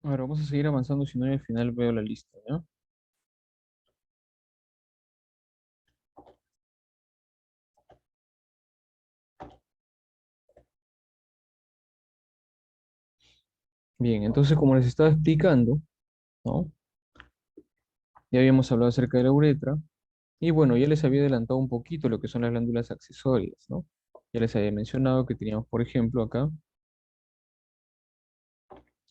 Ahora vamos a seguir avanzando, si no, al final veo la lista, ¿ya? Bien, entonces como les estaba explicando, ¿no? Ya habíamos hablado acerca de la uretra y bueno, ya les había adelantado un poquito lo que son las glándulas accesorias, ¿no? Ya les había mencionado que teníamos, por ejemplo, acá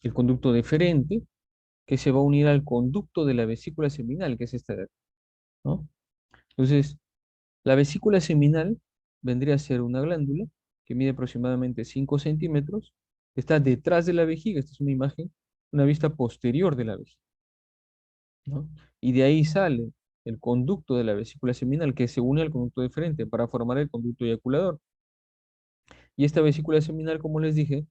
el conducto deferente que se va a unir al conducto de la vesícula seminal, que es esta de acá, ¿no? Entonces, la vesícula seminal vendría a ser una glándula que mide aproximadamente 5 centímetros, que está detrás de la vejiga. Esta es una imagen, una vista posterior de la vejiga, ¿no? Y de ahí sale el conducto de la vesícula seminal que se une al conducto deferente para formar el conducto eyaculador. Y esta vesícula seminal, como les dije,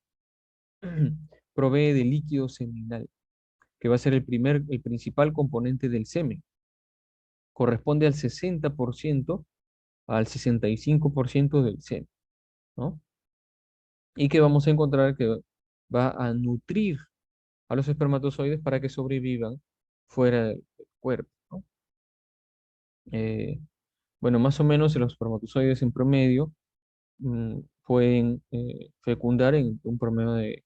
provee de líquido seminal, que va a ser el principal componente del semen. Corresponde al 60% al 65% del semen, ¿no? Y que vamos a encontrar que va a nutrir a los espermatozoides para que sobrevivan fuera del cuerpo, ¿no? Eh, bueno, más o menos los espermatozoides en promedio pueden fecundar en un promedio de,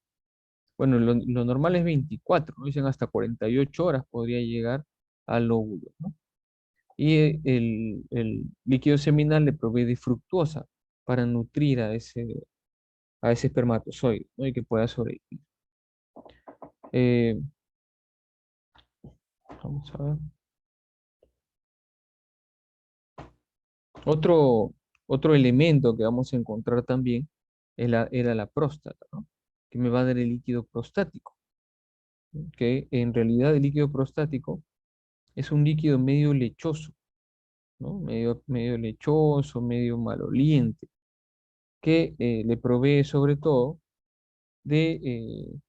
bueno, lo normal es 24, ¿no? Dicen hasta 48 horas podría llegar al óvulo, ¿no? Y el líquido seminal le provee de fructuosa para nutrir a ese espermatozoide, ¿no? Y que pueda sobrevivir. Eh, Vamos a ver. Otro, otro elemento que vamos a encontrar también era la próstata, ¿no? Que me va a dar el líquido prostático, ¿no? Que en realidad el líquido prostático es un líquido medio lechoso, ¿no? Medio lechoso, medio maloliente, que le provee sobre todo de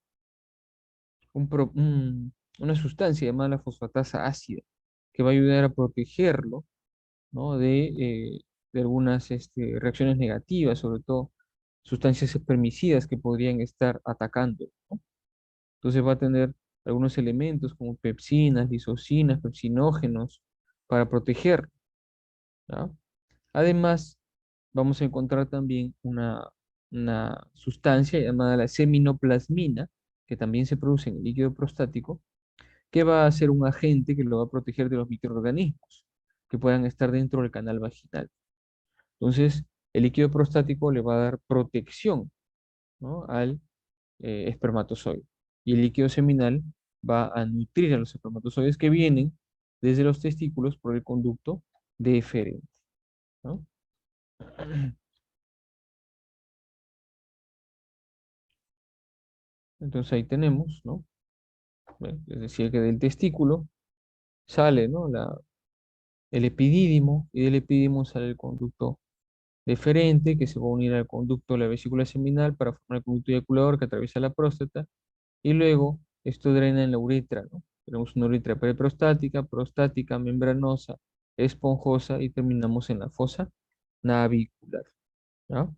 una sustancia llamada la fosfatasa ácida, que va a ayudar a protegerlo, ¿no? De algunas reacciones negativas, sobre todo sustancias espermicidas que podrían estar atacando, ¿no? Entonces va a tener algunos elementos como pepsinas, lisocinas, pepsinógenos para proteger, ¿ya? Además, vamos a encontrar también una sustancia llamada la seminoplasmina, que también se produce en el líquido prostático, que va a ser un agente que lo va a proteger de los microorganismos que puedan estar dentro del canal vaginal. Entonces, el líquido prostático le va a dar protección, ¿no? al espermatozoide. Y el líquido seminal va a nutrir a los espermatozoides que vienen desde los testículos por el conducto deferente, ¿no? Entonces ahí tenemos, ¿no? Bueno, es decir, que del testículo sale, ¿no? El epidídimo, y del epidídimo sale el conducto deferente, que se va a unir al conducto de la vesícula seminal para formar el conducto eyaculador que atraviesa la próstata, y luego esto drena en la uretra, ¿no? Tenemos una uretra preprostática, prostática, membranosa, esponjosa, y terminamos en la fosa navicular, ¿no?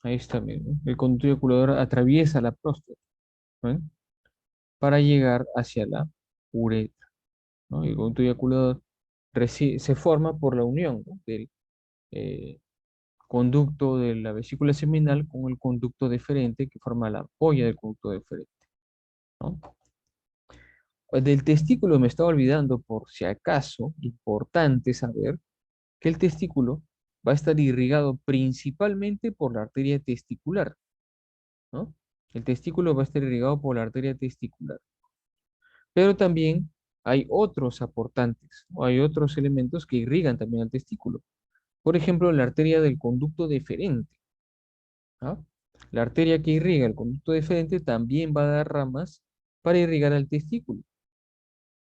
Ahí está, miren, ¿no? El conducto eyaculador atraviesa la próstata, ¿no? Para llegar hacia la uretra, ¿no? Y el conducto eyaculador se forma por la unión, ¿no? del eh, conducto de la vesícula seminal con el conducto deferente que forma la ampolla del conducto deferente, ¿no? Del testículo me estaba olvidando, por si acaso, importante saber que el testículo va a estar irrigado principalmente por la arteria testicular, ¿no? El testículo va a estar irrigado por la arteria testicular. Pero también hay otros aportantes, o hay otros elementos que irrigan también al testículo. Por ejemplo, la arteria del conducto deferente, ¿ah? La arteria que irriga el conducto deferente también va a dar ramas para irrigar al testículo,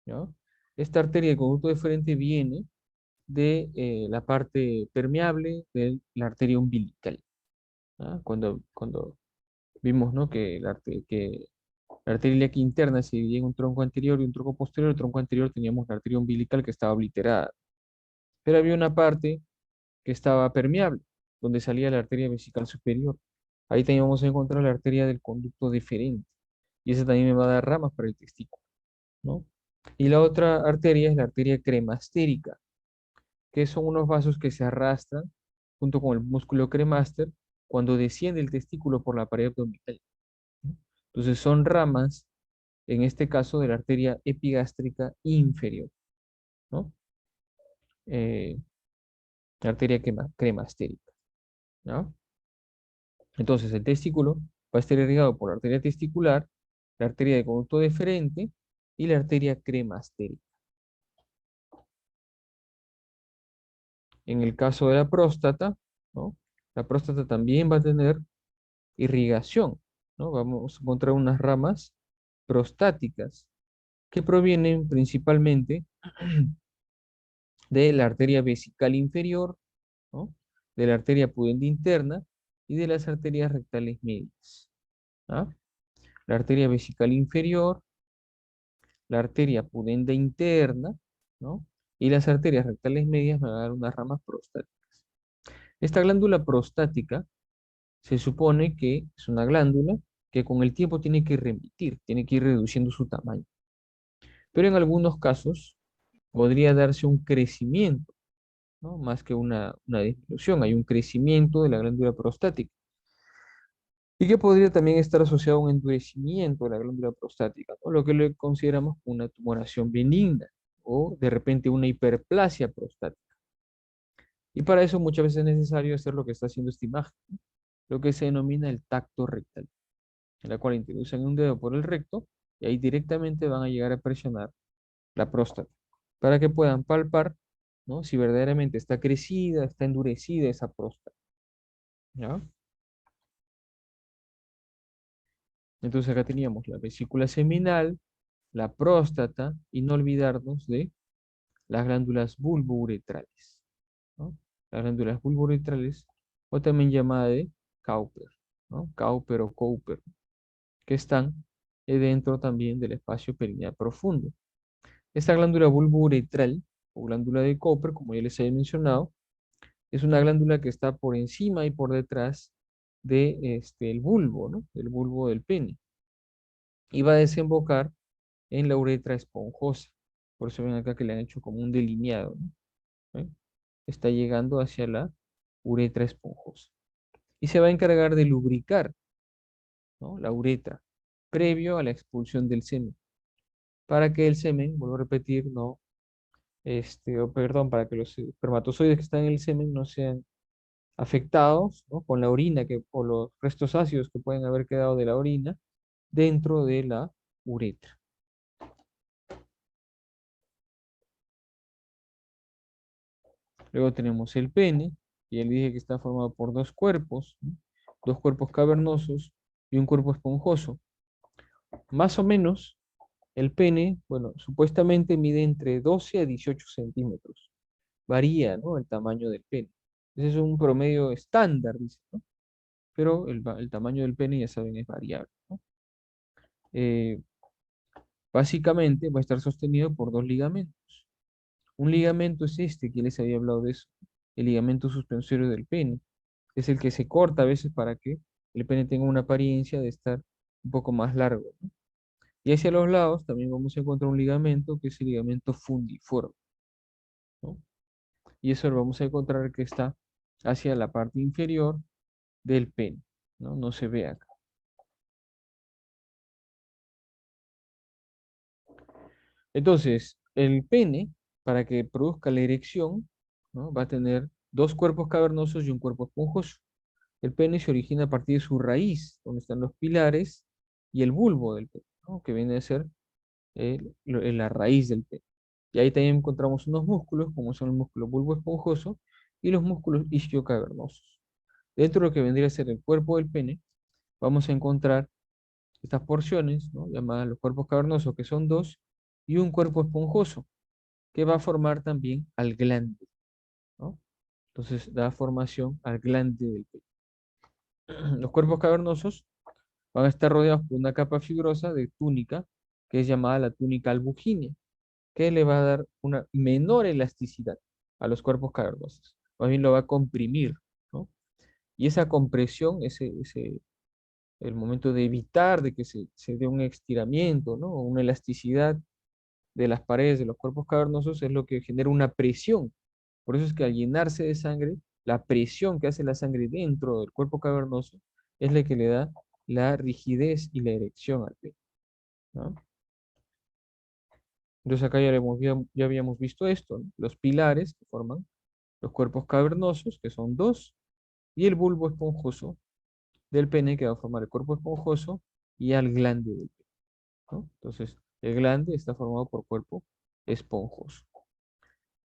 ¿ya? Esta arteria del conducto deferente viene de la parte permeable de la arteria umbilical, ¿ah? Cuando Vimos, ¿no? Que la arteria ilíaca interna se dividía en un tronco anterior y un tronco posterior. El tronco anterior teníamos la arteria umbilical que estaba obliterada, pero había una parte que estaba permeable, donde salía la arteria vesical superior. Ahí también vamos a encontrar la arteria del conducto deferente, y esa también me va a dar ramas para el testículo, ¿no? Y la otra arteria es la arteria cremastérica, que son unos vasos que se arrastran junto con el músculo cremaster cuando desciende el testículo por la pared abdominal, ¿no? Entonces son ramas, en este caso, de la arteria epigástrica inferior, ¿no? Eh, la arteria cremastérica, ¿no? Entonces el testículo va a estar irrigado por la arteria testicular, la arteria de conducto deferente y la arteria cremastérica. En el caso de la próstata, ¿no? La próstata también va a tener irrigación, ¿no? Vamos a encontrar unas ramas prostáticas que provienen principalmente de la arteria vesical inferior, ¿no? De la arteria pudenda interna y de las arterias rectales medias, ¿ah? La arteria vesical inferior, la arteria pudenda interna, ¿no? Y las arterias rectales medias me van a dar unas ramas prostáticas. Esta glándula prostática se supone que es una glándula que con el tiempo tiene que remitir, tiene que ir reduciendo su tamaño. Pero en algunos casos podría darse un crecimiento, ¿no? Más que una disminución, hay un crecimiento de la glándula prostática. Y que podría también estar asociado a un endurecimiento de la glándula prostática, ¿no? Lo que le consideramos una tumoración benigna o de repente una hiperplasia prostática. Y para eso muchas veces es necesario hacer lo que está haciendo esta imagen, ¿no? Lo que se denomina el tacto rectal, en la cual introducen un dedo por el recto y ahí directamente van a llegar a presionar la próstata para que puedan palpar, ¿no? Si verdaderamente está crecida, está endurecida esa próstata, ¿ya? Entonces acá teníamos la vesícula seminal, la próstata y no olvidarnos de las glándulas bulbouretrales, ¿no? Las glándulas bulbouretrales, o también llamada de Cowper, ¿no? Cowper o Cowper, que están dentro también del espacio perineal profundo. Esta glándula bulbouretral o glándula de Cowper, como ya les había mencionado, es una glándula que está por encima y por detrás de el bulbo, ¿no? Del bulbo del pene. Y va a desembocar en la uretra esponjosa. Por eso ven acá que le han hecho como un delineado, ¿no? ¿Ven? Está llegando hacia la uretra esponjosa. Y se va a encargar de lubricar, ¿no? La uretra, previo a la expulsión del semen. Para que el semen, vuelvo a repetir, no, perdón, para que los espermatozoides que están en el semen no sean afectados, ¿no? Con la orina o los restos ácidos que pueden haber quedado de la orina dentro de la uretra. Luego tenemos el pene, y él dije que está formado por dos cuerpos, ¿no? Dos cuerpos cavernosos y un cuerpo esponjoso. Más o menos, el pene, bueno, supuestamente mide entre 12 a 18 centímetros. Varía, ¿no? El tamaño del pene. Ese es un promedio estándar, dice, ¿no? Pero el tamaño del pene, ya saben, es variable, ¿no? Eh, Básicamente va a estar sostenido por dos ligamentos. Un ligamento es este, que les había hablado de eso, el ligamento suspensorio del pene. Es el que se corta a veces para que el pene tenga una apariencia de estar un poco más largo, ¿no? Y hacia los lados también vamos a encontrar un ligamento que es el ligamento fundiforme, ¿no? Y eso lo vamos a encontrar que está hacia la parte inferior del pene, ¿no? No se ve acá. Entonces, el pene, para que produzca la erección, ¿no? Va a tener dos cuerpos cavernosos y un cuerpo esponjoso. El pene se origina a partir de su raíz, donde están los pilares y el bulbo del pene, ¿no? Que viene a ser la raíz del pene. Y ahí también encontramos unos músculos, como son el músculo bulbo esponjoso y los músculos isquiocavernosos. Dentro de lo que vendría a ser el cuerpo del pene, vamos a encontrar estas porciones, ¿no? Llamadas los cuerpos cavernosos, que son dos, y un cuerpo esponjoso, que va a formar también al glande, ¿no? Entonces da formación al glande del pene. Los cuerpos cavernosos van a estar rodeados por una capa fibrosa de túnica, que es llamada la túnica albugínea, que le va a dar una menor elasticidad a los cuerpos cavernosos. Más bien lo va a comprimir, ¿no? Y esa compresión, el momento de evitar de que se dé un estiramiento, ¿no? O una elasticidad de las paredes de los cuerpos cavernosos es lo que genera una presión. Por eso es que al llenarse de sangre, la presión que hace la sangre dentro del cuerpo cavernoso es la que le da la rigidez y la erección al pene, ¿no? Entonces acá ya habíamos visto esto, ¿no? Los pilares que forman los cuerpos cavernosos, que son dos, y el bulbo esponjoso del pene que va a formar el cuerpo esponjoso y al glande del pene, ¿no? Entonces, el glande está formado por cuerpo esponjoso.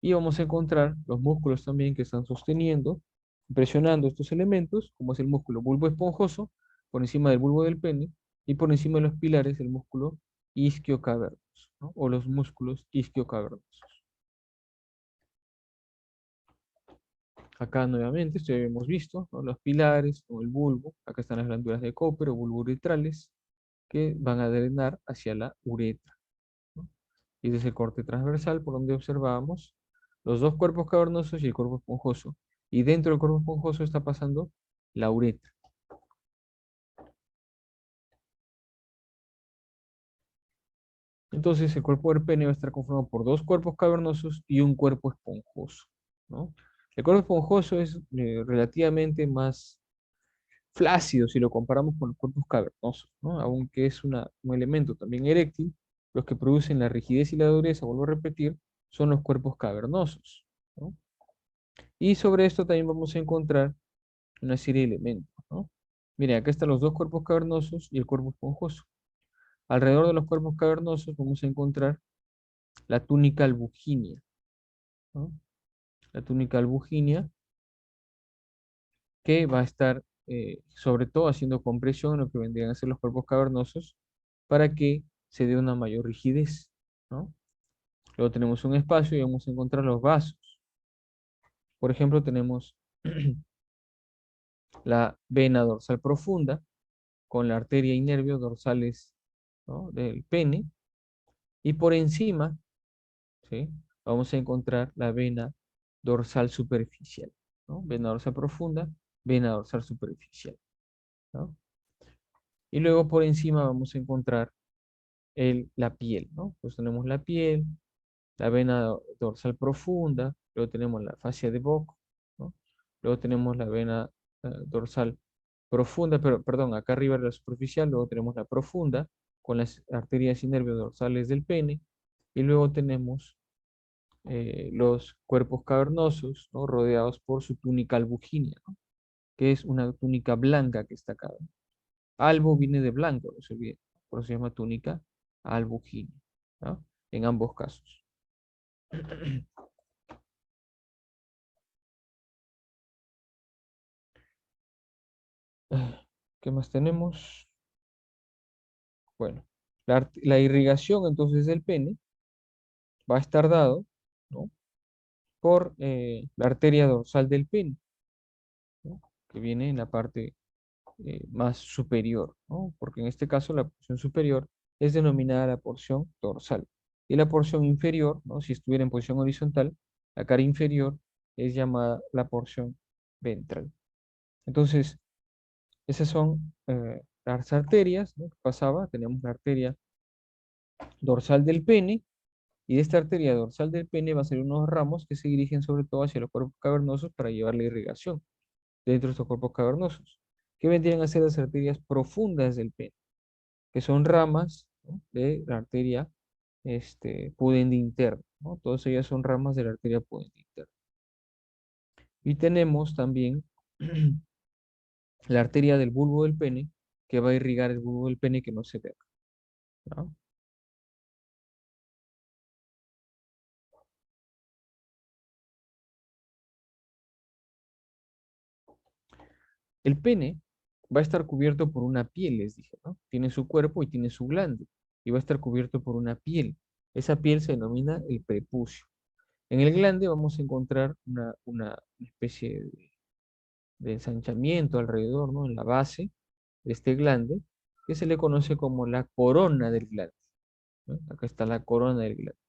Y vamos a encontrar los músculos también que están sosteniendo, presionando estos elementos, como es el músculo bulbo esponjoso, por encima del bulbo del pene, y por encima de los pilares el músculo isquiocavernoso, ¿no? O los músculos isquiocavernosos. Acá nuevamente, esto ya hemos visto, ¿no? Los pilares o el bulbo, acá están las glándulas de Cooper o bulbo-uretrales, que van a drenar hacia la uretra, ¿no? Y desde el corte transversal, por donde observábamos los dos cuerpos cavernosos y el cuerpo esponjoso. Y dentro del cuerpo esponjoso está pasando la uretra. Entonces, el cuerpo del pene va a estar conformado por dos cuerpos cavernosos y un cuerpo esponjoso, ¿no? El cuerpo esponjoso es relativamente más flácido si lo comparamos con los cuerpos cavernosos, ¿no? Aunque es un elemento también eréctil, los que producen la rigidez y la dureza, vuelvo a repetir, son los cuerpos cavernosos, ¿no? Y sobre esto también vamos a encontrar una serie de elementos, ¿no? Miren, acá están los dos cuerpos cavernosos y el cuerpo esponjoso. Alrededor de los cuerpos cavernosos vamos a encontrar la túnica albugínea, ¿no? La túnica albugínea que va a estar sobre todo haciendo compresión en lo que vendrían a ser los cuerpos cavernosos para que se dé una mayor rigidez, ¿no? Luego tenemos un espacio y vamos a encontrar los vasos. Por ejemplo, tenemos la vena dorsal profunda con la arteria y nervio dorsales, ¿no? Del pene, y por encima, ¿sí? Vamos a encontrar la vena dorsal superficial, ¿no? Vena dorsal profunda, vena dorsal superficial, ¿no? Y luego por encima vamos a encontrar la piel, ¿no? Pues tenemos la piel, la vena dorsal profunda, luego tenemos la fascia de Bock, ¿no? Luego tenemos la vena dorsal profunda, pero perdón, acá arriba de la superficial, luego tenemos la profunda con las arterias y nervios dorsales del pene, y luego tenemos los cuerpos cavernosos, ¿no? Rodeados por su túnica albugínea, ¿no? Que es una túnica blanca que está acá, ¿no? Albo viene de blanco, no se olviden, por eso se llama túnica albugínea, ¿no? En ambos casos. ¿Qué más tenemos? Bueno, la irrigación entonces del pene va a estar dado, ¿no? Por la arteria dorsal del pene, ¿no? Que viene en la parte más superior, ¿no? Porque en este caso la porción superior es denominada la porción dorsal. Y la porción inferior, ¿no? Si estuviera en posición horizontal, la cara inferior es llamada la porción ventral. Entonces, esas son las arterias, ¿no? Que pasaba, tenemos la arteria dorsal del pene, y de esta arteria dorsal del pene va a ser unos ramos que se dirigen sobre todo hacia los cuerpos cavernosos para llevar la irrigación dentro de estos cuerpos cavernosos, que vendrían a ser las arterias profundas del pene, que son ramas, ¿no? De la arteria pudende interna, ¿no? Todas ellas son ramas de la arteria pudende interna. Y tenemos también la arteria del bulbo del pene, que va a irrigar el bulbo del pene que no se ve acá, ¿no? El pene va a estar cubierto por una piel, les dije, ¿no? Tiene su cuerpo y tiene su glande, y va a estar cubierto por una piel. Esa piel se denomina el prepucio. En el glande vamos a encontrar una especie de ensanchamiento alrededor, ¿no? En la base de este glande, que se le conoce como la corona del glande, ¿no? Acá está la corona del glande,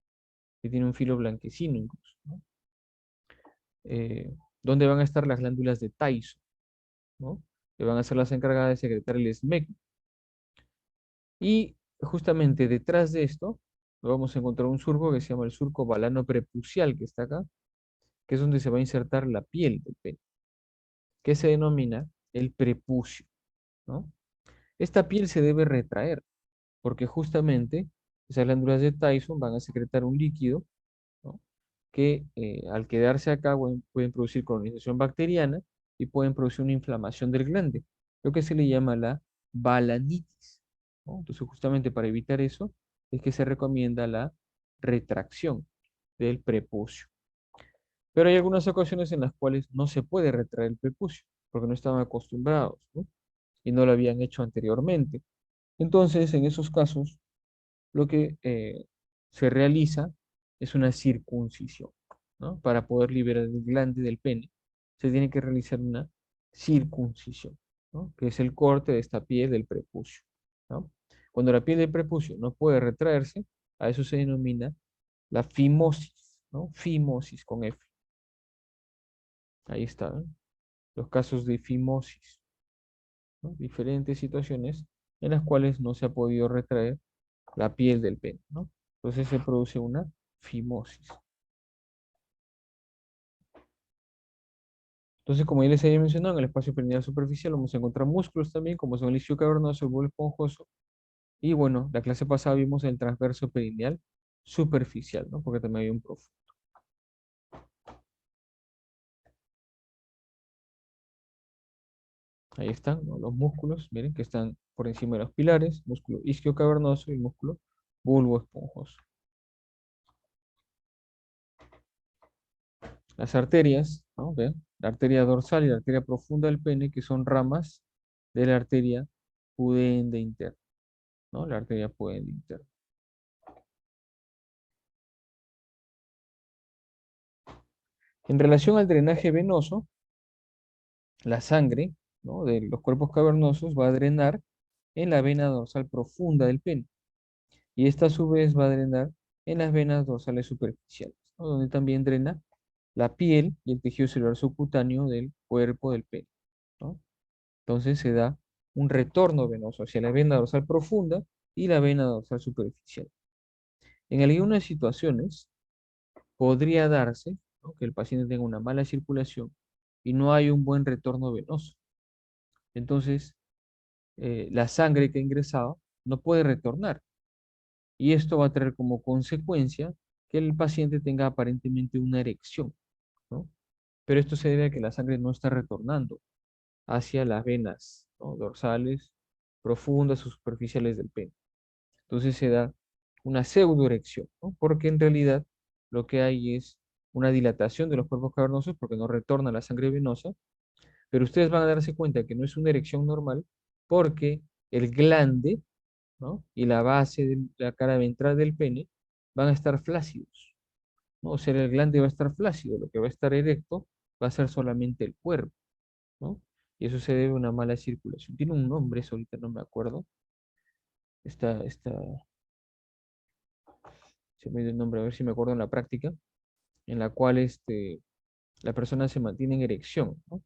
que tiene un filo blanquecino incluso, ¿no? Donde van a estar las glándulas de Tyson, ¿no? Que van a ser las encargadas de secretar el esmegma. Y justamente detrás de esto vamos a encontrar un surco que se llama el surco balano prepucial, que está acá, que es donde se va a insertar la piel del pene, que se denomina el prepucio, ¿no? Esta piel se debe retraer, porque justamente esas glándulas de Tyson van a secretar un líquido, ¿no? Que al quedarse acá pueden producir colonización bacteriana y pueden producir una inflamación del glande, lo que se le llama la balanitis, ¿no? Entonces, justamente para evitar eso, es que se recomienda la retracción del prepucio. Pero hay algunas ocasiones en las cuales no se puede retraer el prepucio, porque no estaban acostumbrados, ¿no? Y no lo habían hecho anteriormente. Entonces, en esos casos, lo que se realiza es una circuncisión, ¿no? Para poder liberar el glande del pene, se tiene que realizar una circuncisión, ¿no? Que es el corte de esta piel del prepucio, ¿no? Cuando la piel del prepucio no puede retraerse, a eso se denomina la fimosis, ¿no? Fimosis con F. Ahí está, ¿no? Los casos de fimosis, ¿no? Diferentes situaciones en las cuales no se ha podido retraer la piel del pene, ¿no? Entonces se produce una fimosis. Entonces, como ya les había mencionado, en el espacio perineal superficial vamos a encontrar músculos también, como son el isquio cavernoso, el bulbo esponjoso. Y bueno, la clase pasada vimos el transverso perineal superficial, ¿no? Porque también hay un profundo. Ahí están, ¿no? Los músculos, miren, que están por encima de los pilares, músculo isquio cavernoso y músculo bulbo esponjoso. Las arterias, ¿no? ¿Ven? La arteria dorsal y la arteria profunda del pene, que son ramas de la arteria pudende interna, ¿no? La arteria pudende interna. En relación al drenaje venoso, la sangre, ¿no? De los cuerpos cavernosos va a drenar en la vena dorsal profunda del pene. Y esta a su vez va a drenar en las venas dorsales superficiales, ¿no? Donde también drena la piel y el tejido celular subcutáneo del cuerpo del pene, ¿no? Entonces se da un retorno venoso hacia la vena dorsal profunda y la vena dorsal superficial. En algunas situaciones podría darse, ¿no? Que el paciente tenga una mala circulación y no hay un buen retorno venoso. Entonces, la sangre que ha ingresado no puede retornar. Y esto va a traer como consecuencia que el paciente tenga aparentemente una erección, ¿no? Pero esto se debe a que la sangre no está retornando hacia las venas, ¿no? Dorsales, profundas o superficiales del pene. Entonces se da una pseudoerección, ¿no? Porque en realidad lo que hay es una dilatación de los cuerpos cavernosos porque no retorna la sangre venosa, pero ustedes van a darse cuenta que no es una erección normal porque el glande, ¿no? Y la base de la cara ventral del pene van a estar flácidos, ¿no? O sea, el glande va a estar flácido, lo que va a estar erecto va a ser solamente el cuerpo, ¿no? Y eso se debe a una mala circulación. Tiene un nombre, eso ahorita no me acuerdo. Esta, se me dio el nombre, a ver si me acuerdo en la práctica, en la cual la persona se mantiene en erección, ¿no?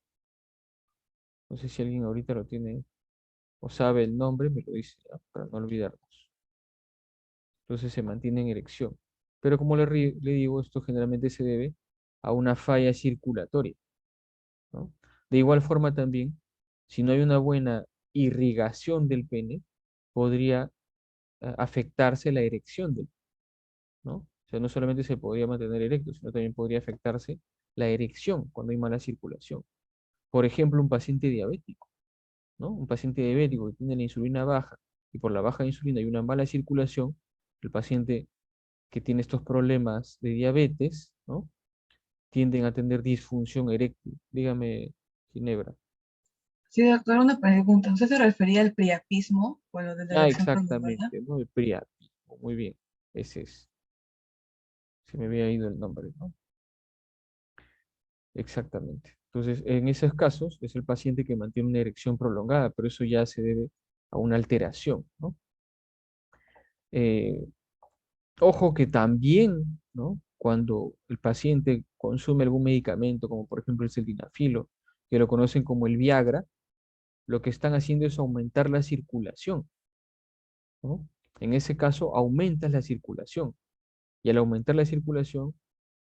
No sé si alguien ahorita lo tiene o sabe el nombre, me lo dice, ¿ya? Para no olvidarnos. Entonces se mantiene en erección. Pero como le digo, esto generalmente se debe a una falla circulatoria, ¿no? De igual forma también, si no hay una buena irrigación del pene, podría afectarse la erección del, ¿no? O sea, no solamente se podría mantener erecto, sino también podría afectarse la erección cuando hay mala circulación. Por ejemplo, un paciente diabético, ¿no? Un paciente diabético que tiene la insulina baja y por la baja de insulina hay una mala circulación, el paciente que tiene estos problemas de diabetes, ¿no? Tienden a tener disfunción eréctil. Dígame, Ginebra. Sí, doctor, una pregunta. ¿Usted se refería al priapismo o a lo de la Ah, erección prolongada? exactamente, ¿no? El priapismo. Muy bien, ese es. Se me había ido el nombre, ¿no? Exactamente. Entonces, en esos casos es el paciente que mantiene una erección prolongada, pero eso ya se debe a una alteración, ¿no? Eh, Ojo que también, ¿no? Cuando el paciente consume algún medicamento, como por ejemplo el sildenafilo, que lo conocen como el Viagra, lo que están haciendo es aumentar la circulación, ¿no? En ese caso, aumentas la circulación. Y al aumentar la circulación,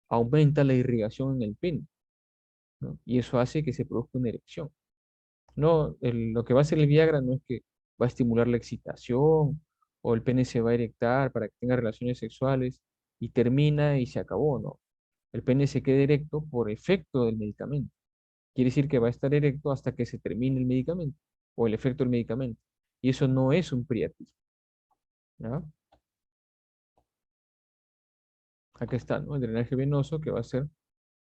aumenta la irrigación en el pene, ¿no? Y eso hace que se produzca una erección. No, lo que va a hacer el Viagra no es que va a estimular la excitación o el pene se va a erectar para que tenga relaciones sexuales y termina y se acabó, ¿no? El pene se queda erecto por efecto del medicamento. Quiere decir que va a estar erecto hasta que se termine el medicamento o el efecto del medicamento. Y eso no es un priapismo, ¿ya? Acá está, ¿no? El drenaje venoso que va a ser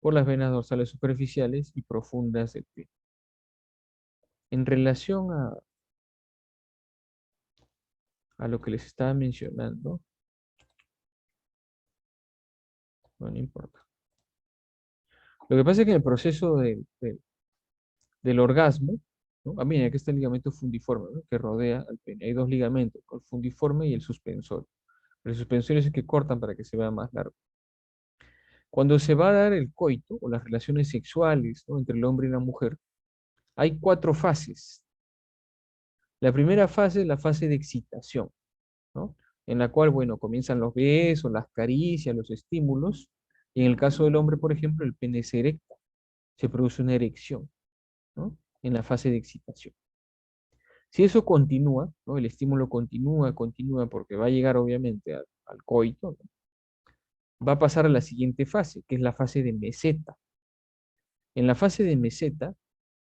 por las venas dorsales superficiales y profundas del pie. En relación a lo que les estaba mencionando, no importa. Lo que pasa es que en el proceso del orgasmo, ¿no? Ah, mira, aquí está el ligamento fundiforme, ¿no? Que rodea al pene. Hay dos ligamentos, el fundiforme y el suspensor. El suspensor es el que cortan para que se vea más largo. Cuando se va a dar el coito o las relaciones sexuales, ¿no? Entre el hombre y la mujer, hay cuatro fases. La primera fase es la fase de excitación, ¿no? En la cual, bueno, comienzan los besos, las caricias, los estímulos. Y en el caso del hombre, por ejemplo, el pene se erecta, se produce una erección, ¿no? En la fase de excitación. Si eso continúa, ¿no? El estímulo continúa, continúa, porque va a llegar obviamente al coito, ¿no? Va a pasar a la siguiente fase, que es la fase de meseta. En la fase de meseta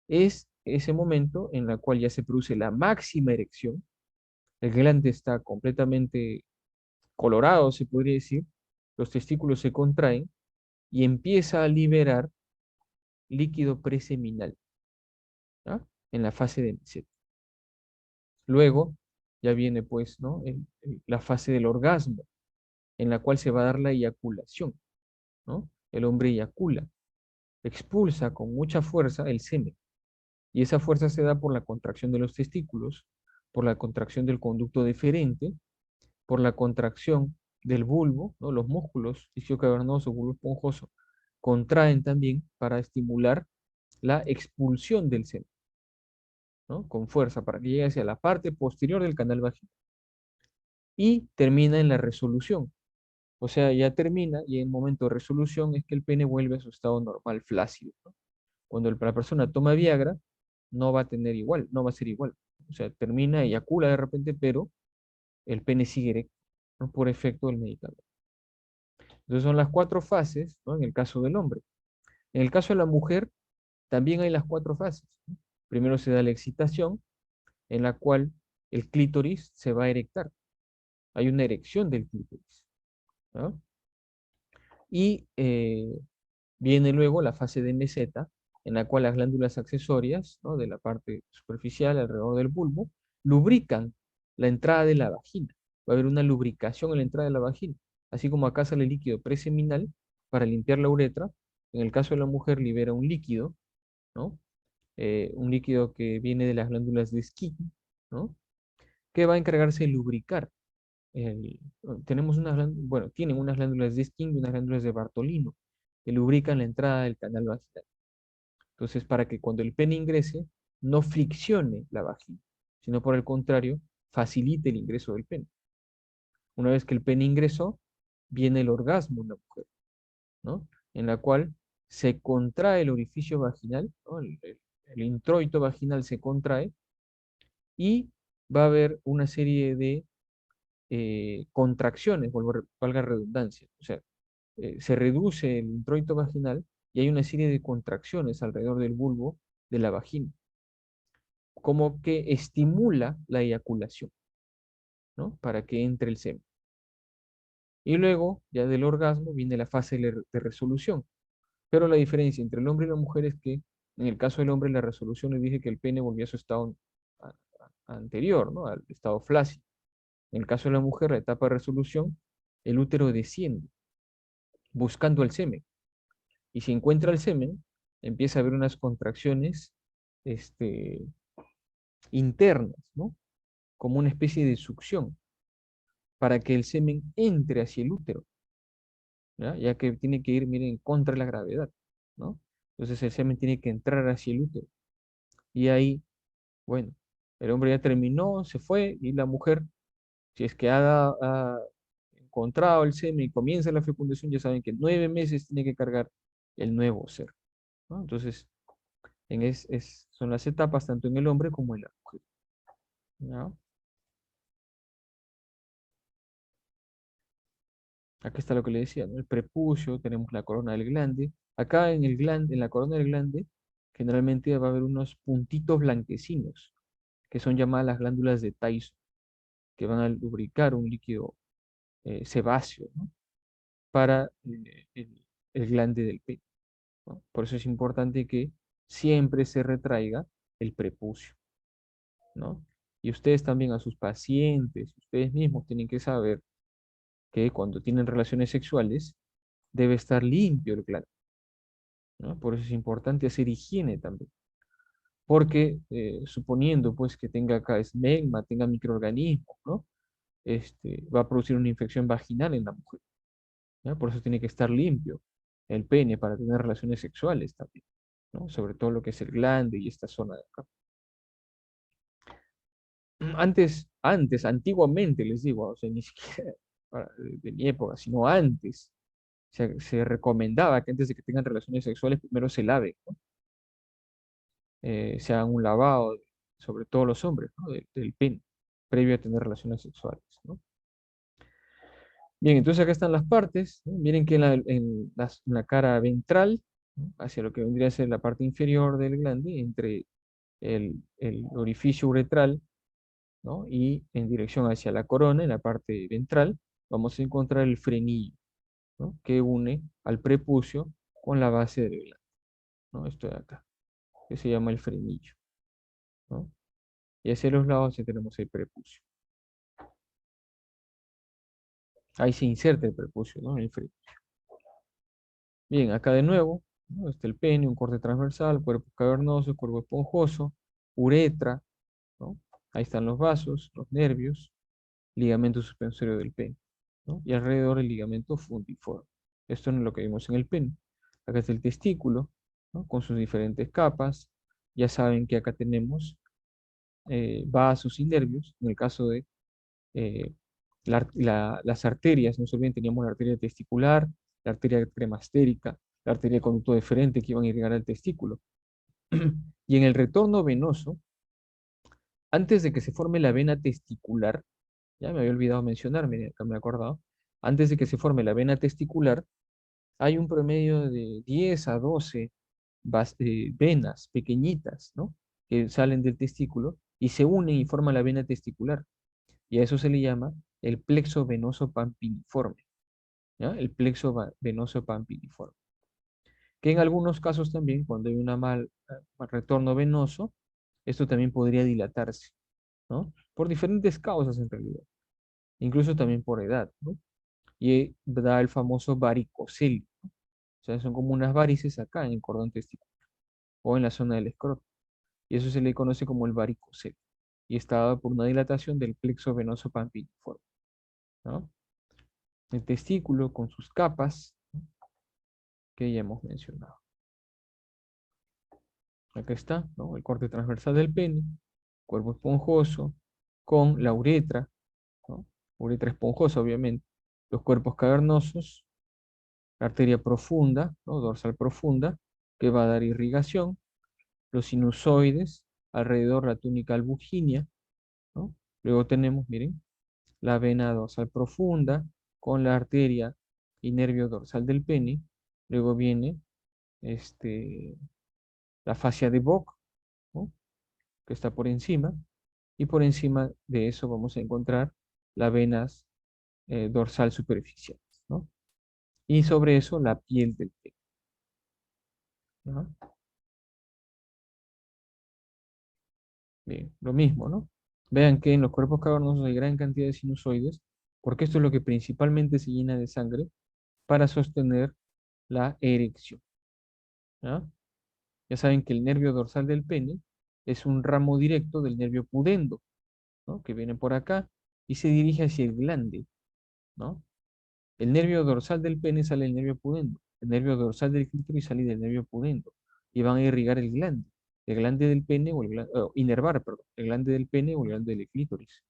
es ese momento en la cual ya se produce la máxima erección, el glande está completamente colorado, se podría decir, los testículos se contraen y empieza a liberar líquido preseminal, ¿ah? En la fase de meseta. Luego ya viene pues, ¿no? La fase del orgasmo, en la cual se va a dar la eyaculación, ¿no? El hombre eyacula, expulsa con mucha fuerza el semen, y esa fuerza se da por la contracción de los testículos, por la contracción del conducto deferente, por la contracción del bulbo, ¿no? Los músculos isquiocavernoso, bulbo esponjoso, contraen también para estimular la expulsión del semen, ¿no? Con fuerza para que llegue hacia la parte posterior del canal vaginal. Y termina en la resolución. O sea, ya termina y en el momento de resolución es que el pene vuelve a su estado normal, flácido, ¿no? Cuando la persona toma Viagra, no va a tener igual, no va a ser igual. O sea, termina, eyacula de repente, pero el pene sigue erecto, ¿no? Por efecto del medicamento. Entonces son las cuatro fases, ¿no? En el caso del hombre. En el caso de la mujer, también hay las cuatro fases, ¿no? Primero se da la excitación, en la cual el clítoris se va a erectar. Hay una erección del clítoris, ¿no? Y viene luego la fase de meseta, en la cual las glándulas accesorias, ¿no? De la parte superficial alrededor del bulbo lubrican la entrada de la vagina. Va a haber una lubricación en la entrada de la vagina, así como acá sale líquido preseminal para limpiar la uretra. En el caso de la mujer libera un líquido, ¿no? Un líquido que viene de las glándulas de Skene, ¿no? Que va a encargarse de lubricar. Tenemos bueno, tienen unas glándulas de Skene y unas glándulas de Bartolino que lubrican la entrada del canal vaginal. Entonces, para que cuando el pene ingrese, no friccione la vagina, sino por el contrario, facilite el ingreso del pene. Una vez que el pene ingresó, viene el orgasmo en la mujer, ¿no? En la cual se contrae el orificio vaginal, ¿no? El introito vaginal se contrae y va a haber una serie de contracciones, valga redundancia. O sea, se reduce el introito vaginal y hay una serie de contracciones alrededor del bulbo de la vagina, como que estimula la eyaculación, ¿no? Para que entre el semen. Y luego, ya del orgasmo, viene la fase de resolución. Pero la diferencia entre el hombre y la mujer es que en el caso del hombre la resolución le dije que el pene volvía a su estado anterior, ¿no? Al estado flácido. En el caso de la mujer, la etapa de resolución, el útero desciende buscando el semen. Y si encuentra el semen, empieza a haber unas contracciones este, internas, ¿no? como una especie de succión para que el semen entre hacia el útero, ¿ya? Ya que tiene que ir, miren, contra la gravedad, ¿no? Entonces el semen tiene que entrar hacia el útero. Y ahí, bueno, el hombre ya terminó, se fue, y la mujer, si es que ha encontrado el semen y comienza la fecundación, ya saben que en 9 meses tiene que cargar el nuevo ser, ¿no? Entonces, son las etapas tanto en el hombre como en la mujer, ¿ya? Acá está lo que le decía, ¿no? El prepucio, tenemos la corona del glande. Acá en el glande, en la corona del glande, generalmente va a haber unos puntitos blanquecinos, que son llamadas las glándulas de Tyson, que van a lubricar un líquido sebáceo, ¿no? Para el glande del pene, ¿no? Por eso es importante que siempre se retraiga el prepucio, ¿no? Y ustedes también a sus pacientes, ustedes mismos tienen que saber que cuando tienen relaciones sexuales debe estar limpio el glande, ¿no? Por eso es importante hacer higiene también, porque suponiendo pues que tenga acá esmegma, tenga microorganismos, ¿no? Va a producir una infección vaginal en la mujer, ¿ya? Por eso tiene que estar limpio el pene para tener relaciones sexuales también, ¿no? Sobre todo lo que es el glande y esta zona de acá. Antiguamente les digo, o sea, ni siquiera de mi época, sino antes, se recomendaba que antes de que tengan relaciones sexuales primero se laven, ¿no? Se hagan un lavado, sobre todo los hombres, ¿no? Del pene, previo a tener relaciones sexuales, ¿no? Bien, entonces acá están las partes, ¿no? Miren que en la cara ventral, ¿no? Hacia lo que vendría a ser la parte inferior del glande, entre el orificio uretral, ¿no? Y en dirección hacia la corona, en la parte ventral, vamos a encontrar el frenillo, ¿no? Que une al prepucio con la base del glande, ¿no? Esto de acá, que se llama el frenillo, ¿no? Y hacia los lados ya tenemos el prepucio. Ahí se inserta el prepucio, ¿no? En el frenillo. Bien, acá de nuevo, ¿no? Está el pene, un corte transversal, cuerpo cavernoso, cuerpo esponjoso, uretra, ¿no? Ahí están los vasos, los nervios, ligamento suspensorio del pene, ¿no? Y alrededor el ligamento fundiforme. Esto no es lo que vimos en el pene. Acá está el testículo, ¿no? Con sus diferentes capas. Ya saben que acá tenemos vasos y nervios. En el caso de eh, las arterias, no se olviden, teníamos la arteria testicular, la arteria cremastérica, la arteria de conducto deferente que iban a irrigar al testículo. Y en el retorno venoso, antes de que se forme la vena testicular, ya me había olvidado mencionar, miren, acá me he acordado, antes de que se forme la vena testicular, hay un promedio de 10 a 12 venas pequeñitas, ¿no? Que salen del testículo y se unen y forman la vena testicular. Y a eso se le llama el plexo venoso pampiniforme, ¿ya? El plexo venoso pampiniforme. Que en algunos casos también, cuando hay una mal retorno venoso, esto también podría dilatarse, ¿no? Por diferentes causas en realidad, incluso también por edad, ¿no? Y da el famoso varicocele. O sea, son como unas varices acá en el cordón testicular o en la zona del escroto. Y eso se le conoce como el varicocele. Y está dado por una dilatación del plexo venoso pampiniforme, ¿no? El testículo con sus capas, ¿no? Que ya hemos mencionado. Acá está, ¿no? El corte transversal del pene, cuerpo esponjoso, con la uretra, ¿no? Uretra esponjosa, obviamente. Los cuerpos cavernosos, la arteria profunda, ¿no? Dorsal profunda, que va a dar irrigación. Los sinusoides, alrededor la túnica albuginia, ¿no? Luego tenemos, miren, la vena dorsal profunda con la arteria y nervio dorsal del pene. Luego viene este, la fascia de Bock, ¿no? Que está por encima. Y por encima de eso vamos a encontrar las venas dorsal superficiales, ¿no? Y sobre eso la piel del pene, ¿no? Bien, lo mismo, ¿no? Vean que en los cuerpos cavernosos hay gran cantidad de sinusoides, porque esto es lo que principalmente se llena de sangre para sostener la erección, ¿ya? Ya saben que el nervio dorsal del pene es un ramo directo del nervio pudendo, ¿no? Que viene por acá y se dirige hacia el glande, ¿no? El nervio dorsal del pene sale del nervio pudendo. El nervio dorsal del clítoris sale del nervio pudendo. Y van a irrigar el glande. El glande del pene o el glande, inervar, perdón, el glande del pene o el glande del clítoris.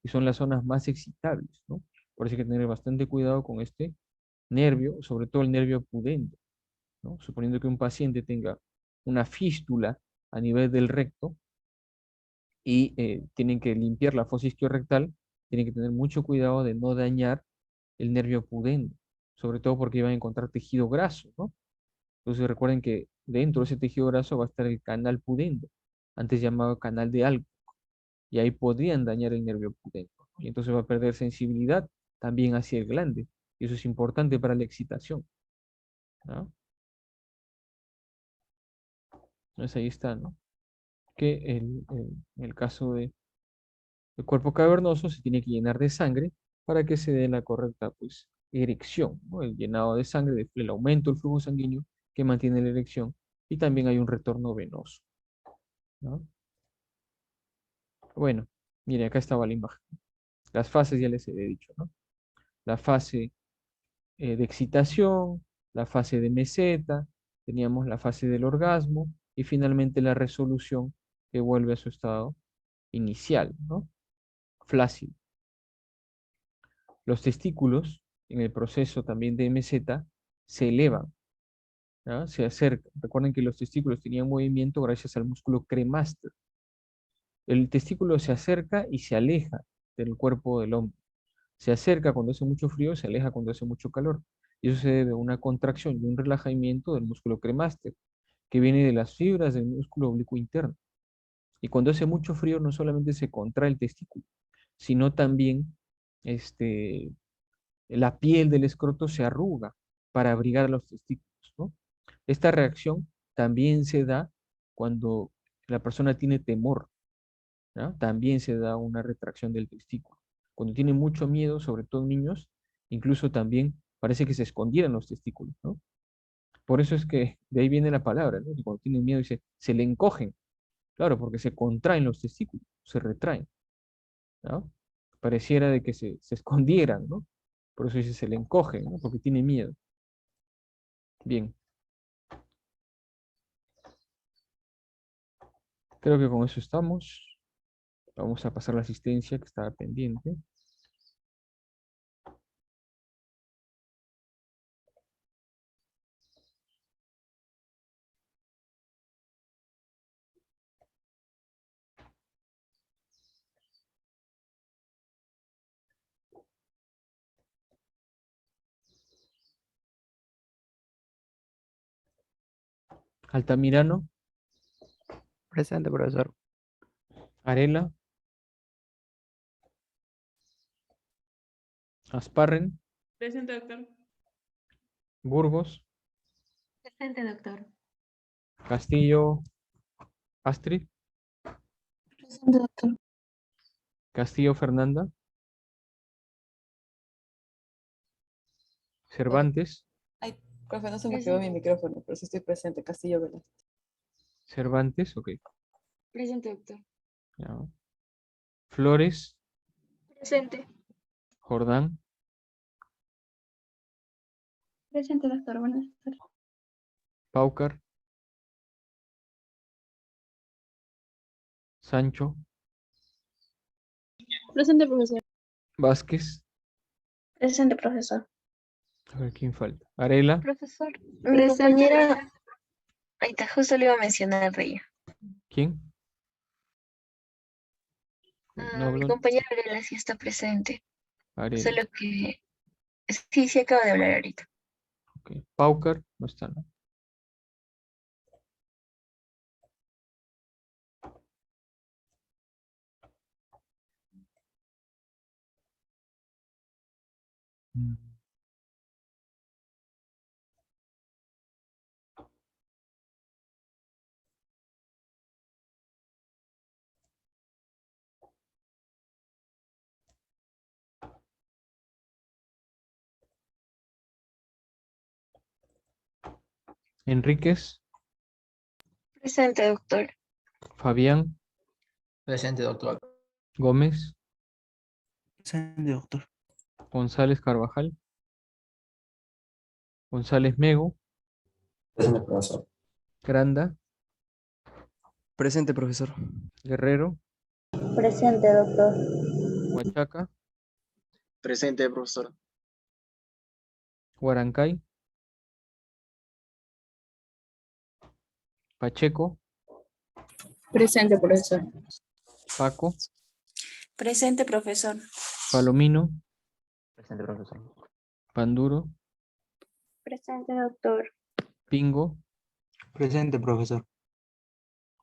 Y son las zonas más excitables, ¿no? Por eso hay que tener bastante cuidado con este nervio, sobre todo el nervio pudendo, ¿no? Suponiendo que un paciente tenga una fístula a nivel del recto y tienen que limpiar la fosa isquiorrectal, tienen que tener mucho cuidado de no dañar el nervio pudendo, sobre todo porque van a encontrar tejido graso, ¿no? Entonces recuerden que dentro de ese tejido graso va a estar el canal pudendo, antes llamado canal de Alco, y ahí podrían dañar el nervio pudendo, y entonces va a perder sensibilidad también hacia el glande, y eso es importante para la excitación, ¿no? Entonces ahí está, ¿no? Que el caso de el cuerpo cavernoso se tiene que llenar de sangre para que se dé la correcta, pues, erección, ¿no? El llenado de sangre, el aumento del flujo sanguíneo que mantiene la erección y también hay un retorno venoso, ¿no? Bueno, mire, acá estaba la imagen. Las fases ya les he dicho, ¿no? La fase de excitación, la fase de meseta, teníamos la fase del orgasmo y finalmente la resolución que vuelve a su estado inicial, ¿no? Flácido. Los testículos, en el proceso también de meseta, se elevan, ¿ya? Se acercan. Recuerden que los testículos tenían movimiento gracias al músculo cremaster. El testículo se acerca y se aleja del cuerpo del hombre. Se acerca cuando hace mucho frío, se aleja cuando hace mucho calor. Y eso se debe a una contracción y un relajamiento del músculo cremaster, que viene de las fibras del músculo oblicuo interno. Y cuando hace mucho frío, no solamente se contrae el testículo, sino también este, la piel del escroto se arruga para abrigar a los testículos, ¿no? Esta reacción también se da cuando la persona tiene temor, ¿ya? También se da una retracción del testículo. Cuando tiene mucho miedo, sobre todo en niños, incluso también parece que se escondieran los testículos, ¿no? Por eso es que de ahí viene la palabra, ¿no? Que cuando tienen miedo dice, se le encogen, claro, porque se contraen los testículos, se retraen, ¿no? Pareciera de que se escondieran, ¿no? Por eso dice, se le encogen, ¿no? Porque tiene miedo. Bien, creo que con eso estamos. Vamos a pasar la asistencia que estaba pendiente. Altamirano, Presente, profesor. Arela, Asparren, Presente, doctor. Burgos, Presente, doctor. Castillo, Astrid, Presente, doctor. Castillo, Fernanda, Cervantes, Ay, profe, no se me activó mi micrófono, pero sí estoy presente. Castillo Velázquez. Cervantes, ok. Presente, doctor. Ya. Flores, Presente. Jordán, Presente, doctor. Buenas tardes. Paucar, Sancho, Presente, profesor. Vázquez, Presente, profesor. a ver quién falta. Arela, Profesor, mi Presente. compañera, ahí está, justo le iba a mencionar a ella. ¿quién? No Mi habló. compañera Arela sí está presente, Arela, solo que sí acaba de hablar ahorita. ok. Paucar, no está, ¿no? Mm. Enríquez, Presente, doctor. Fabián, Presente, doctor. Gómez, Presente, doctor. González Carvajal, González Mego, Presente, profesor. Granda, Presente, profesor. Guerrero, Presente, doctor. Huachaca, Presente, profesor. Huarancay, Pacheco, Presente, profesor. Paco, Presente, profesor. Palomino, Presente, profesor. Panduro, Presente, doctor. Pingo, Presente, profesor.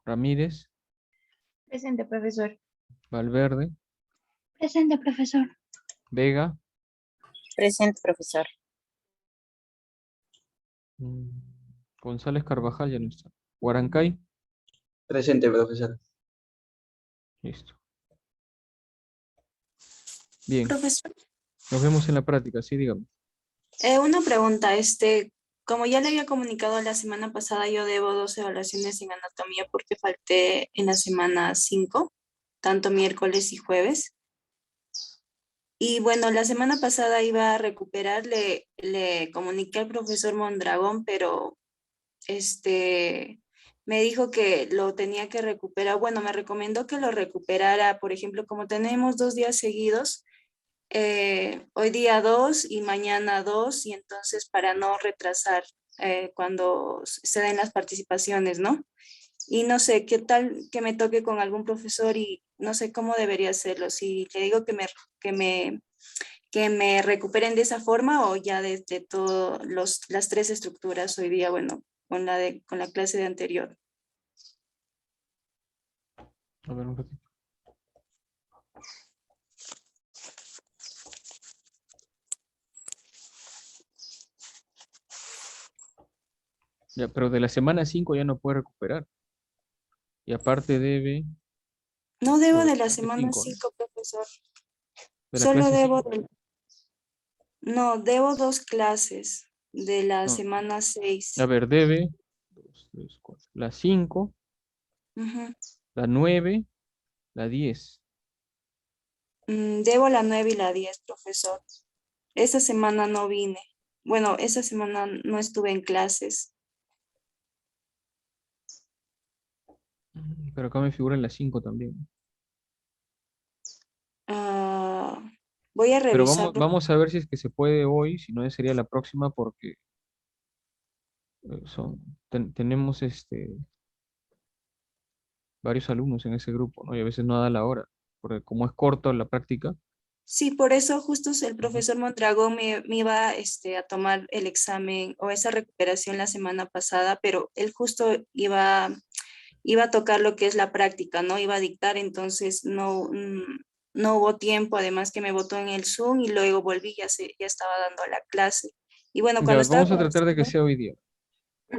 Ramírez, Presente, profesor. Valverde, Presente, profesor. Vega, Presente, profesor. mm, González Carvajal ya no está. Huarancay, Presente, profesor. listo. Bien, Profesor, nos vemos en la práctica, sí, dígame. una pregunta, como ya le había comunicado la semana pasada, yo debo 2 evaluaciones en anatomía porque falté en la semana 5, tanto miércoles y jueves. Y bueno, la semana pasada iba a recuperar, le comuniqué al profesor Mondragón, pero me dijo que lo tenía que recuperar. Bueno, me recomendó que lo recuperara, por ejemplo, como tenemos 2 días seguidos, hoy día 2 y mañana 2, y entonces para no retrasar cuando se den las participaciones, ¿no? Y no sé, qué tal que me toque con algún profesor y no sé cómo debería hacerlo. Si le digo que me recuperen de esa forma o ya desde todas las 3 estructuras hoy día, bueno, con la clase de anterior. A ver un ratito. Ya, pero de la semana 5 ya no puede recuperar. Y aparte debe No debo de la clase semana 5, ¿no? 5, profesor. De la Solo clase debo 5. no, debo 2 clases de la No. semana A 6. ver, debe 2, 3, 4. La 5, Ujú. la 9, la 10. Debo la 9 y la 10, profesor. Esa semana no vine. Bueno, esa semana no estuve en clases. Pero acá me figura en la 5 también. Ah, voy a Pero revisar. vamos a ver si es que se puede hoy, si no sería la próxima porque tenemos varios alumnos en ese grupo, ¿no? Y a veces no da la hora, porque como es corta la práctica. Sí, por eso justo el Ujú. profesor Mondragón me iba a tomar el examen o esa recuperación la semana pasada, pero él justo iba a tocar lo que es la práctica, ¿no? Iba a dictar, entonces no hubo tiempo, además que me botó en el Zoom y luego volví, ya estaba dando la clase. Y bueno, cuando Ya, estaba vamos a tratar de que comenzando, sea hoy día. ¿Ya?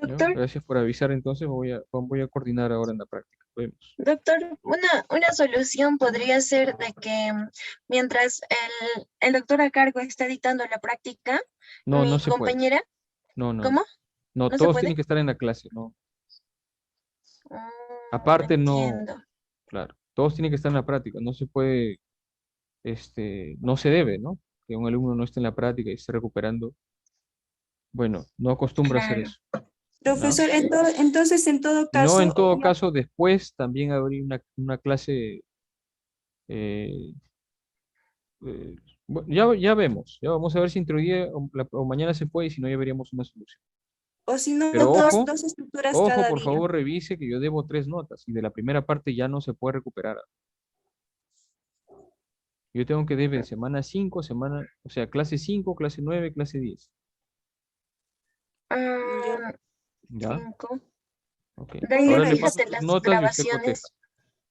Doctor, Gracias por avisar, entonces voy a coordinar ahora en la práctica. Vemos. doctor, una solución podría ser de que mientras el doctor a cargo está dictando la práctica, No, no mi se puede. compañera, No, no, no. ¿cómo? No, ¿No se todos puede? tienen que estar en la clase, ¿no? Mm, Aparte, no, entiendo. claro, todos tienen que estar en la práctica. No se puede, no se debe, ¿no? Que un alumno no esté en la práctica y esté recuperando. Bueno, no acostumbra a hacer Claro. eso, ¿no? profesor, entonces en todo Si no, en caso, todo caso, después también habría una clase, eh, eh, ya vemos, ya vamos a ver si entre hoy día o mañana se puede y si no, ya veríamos una solución. o si no, Pero ojo, dos estructuras ojo, cada por día. favor, revise que yo debo 3 notas y de la primera parte ya no se puede recuperar. Yo tengo que debe semana 5, o sea, clase 5, clase 9, clase 10. Yo ¿Ya? 5. Ok. De ahí Ahora le paso revísate sus las notas y usted coteja. grabaciones.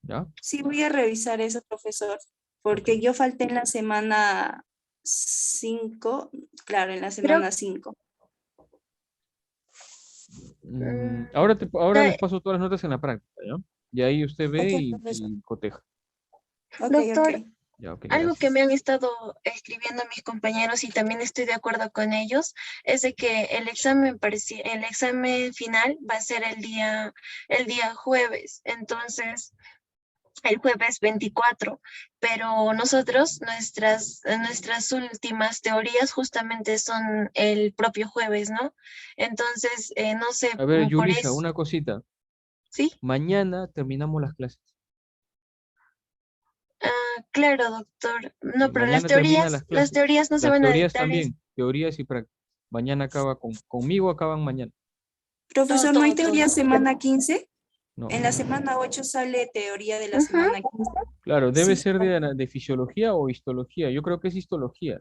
¿Ya? sí voy a revisar eso, profesor, Ok. porque yo falté en la semana 5, claro, en la Creo semana 5. Ahora les que, paso todas las notas en la práctica, ¿ya? Y ahí usted ve Ok, y profesor. coteja. Ok, doctor, Ya, ok, algo que gracias. me han estado escribiendo mis compañeros y también estoy de acuerdo con ellos es de que el examen final va a ser el día jueves. Entonces, el jueves 24, pero nosotros, nuestras últimas teorías justamente son el propio jueves, ¿no? Entonces, no sé, A ver, por Yulisa, eso, una cosita. ¿sí? Mañana terminamos las clases. Claro, doctor. No, pero Mañana terminan las las clases. teorías no se Las van a teorías dictar. también, teorías y prácticas. Mañana acaba conmigo acaban mañana. Profesor, ¿no hay todo. teoría semana 15? No. En la semana 8 sale teoría de la Ujú. semana 15. Claro, debe Sí. ser de fisiología o histología. Yo creo que es histología.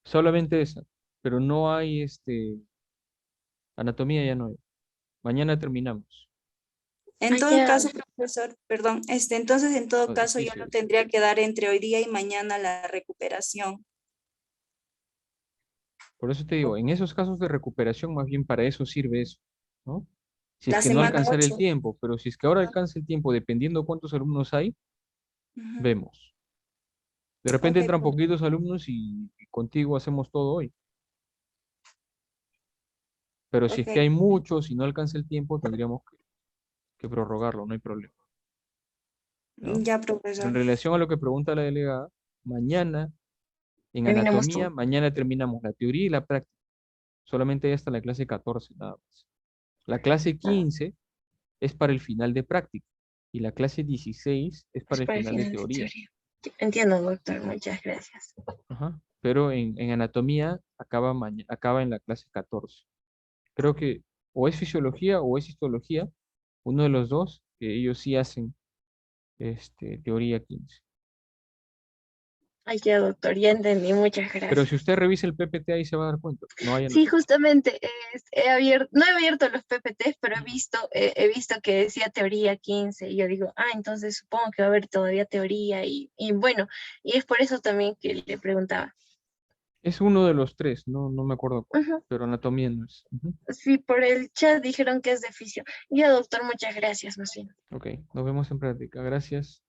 Solamente esa. Pero no hay anatomía ya no hay. Mañana terminamos. En Ah, todo ya. caso, profesor, perdón, entonces en todo No, caso yo difícil. lo tendría que dar entre hoy día y mañana la recuperación. Por eso te digo, en esos casos de recuperación, más bien para eso sirve eso, ¿no? Si es La que no semana alcanzar el 8. tiempo, pero si es que ahora alcanza el tiempo, dependiendo cuántos alumnos hay, Ujú. vemos. De repente Ok, entran poquitos alumnos y contigo hacemos todo hoy. Pero si es ok. que hay muchos y no alcanza el tiempo, tendríamos que prorrogarlo, no hay problema, ¿no? Ya, Pero en profesor. relación a lo que pregunta la delegada, mañana en Terminamos anatomía, todo. mañana terminamos la teoría y la práctica. Solamente hay hasta la clase 14 nada más. La clase 15 es para el final de práctica y la clase 16 es Es para el para el final de final de teoría. teoría. Entiendo, doctor. Muchas gracias. Ajá. Pero en anatomía acaba en la clase 14. Creo que o es fisiología o es histología, uno de los dos, que ellos sí hacen teoría 15. Ay, ya, doctor. Ya entendí. Muchas Pero si gracias. usted revisa el PPT ahí se va a dar cuenta. No hay Sí, anatomía. justamente no he abierto los PPTs, pero he visto que decía teoría 15 y yo digo, entonces supongo que va a haber todavía teoría y bueno, y es por eso también que le preguntaba. Es uno de los tres, no me acuerdo cuál, Ujú. pero anatomía no es. Ujú. Sí, por el chat dijeron que es de fisio. Ya, doctor, muchas gracias, más bien. Ok, nos vemos en práctica. Gracias.